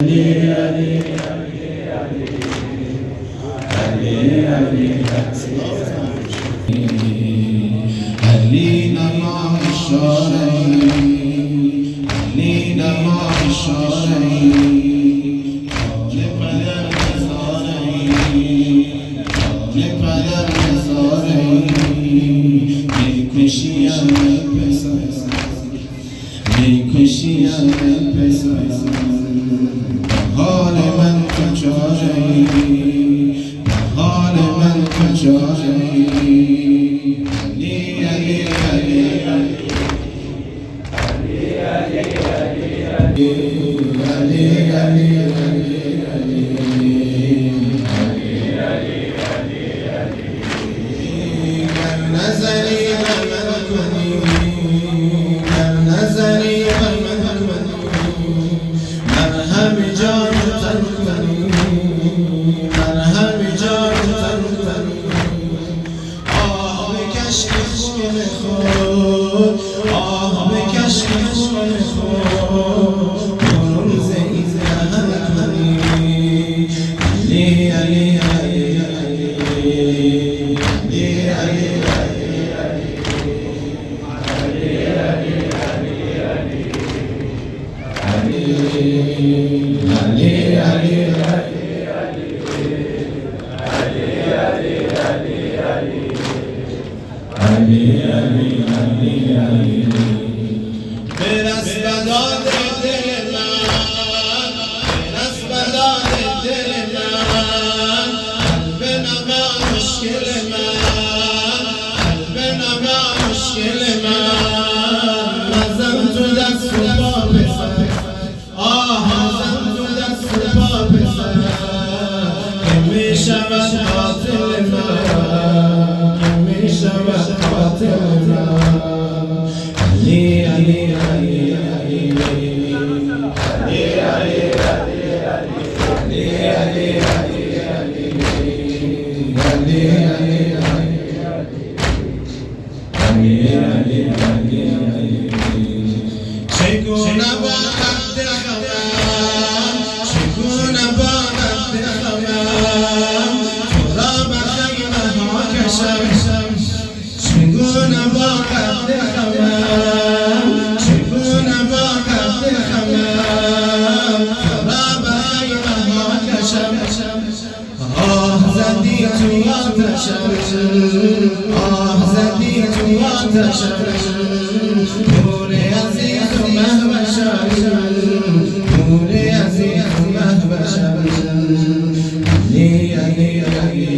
علی نما اشاره علی نما اشاره پدر نزاره پدر نزاره میکشیم پسر میکشیم پسر حال من کجایی حال من کجایی علی علی علی علی علی نظری من کنی نظری من مرهم جان تن کنی مرهم جان تن کنی آه بکش خون خود آه بکش خون خود برون زید دهن کنی علی علی علی برس بداد دل من برس بداد دل من قلب نما مشکل من قلب نما مشکل من نزم تو دست و پا پسر آه نزم تو دست و پا پسر که می شود قاتل من که می شود قاتل من علی علی علی علی چگونه باید دلم چگونه باید دلم تو را به خیمه ها کشم چگونه باید دلم چگونه باید دلم تو را به خیمه ها کشم آه زدی تو آتشم آه زدی تو آتشم نور عزیز و مهوشم نور عزیز و مهوشم علی علی علی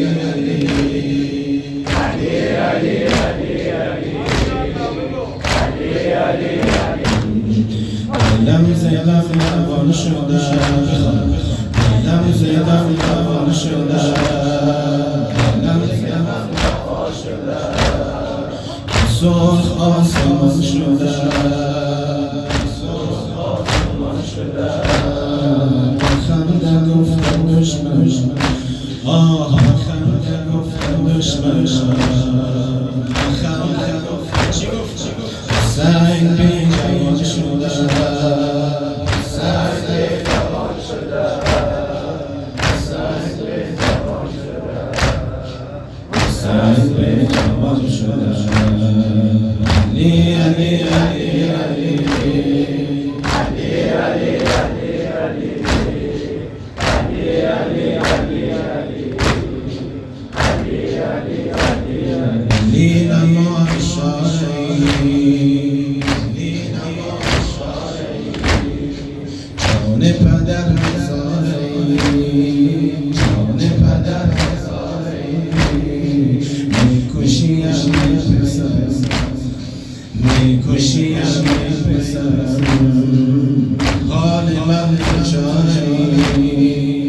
دلم زیدم روان شده دلم زیدم روان شده دلم زیدم روان شده سرخ آسمان شده سرخ آسمان شده خنده گفتم دشمن آه خنده گفتم دشمن خنده گفتم چی گفت سنگ بی جوان شده سنگ بی جوان شده سنگ بی جوان شده سنگ بی جوان شده علی علی علی علی علی نما اشاره جان پدر نزاره جان پدر نزاره میکشیم پسر میکشیم پسر حال من کجایی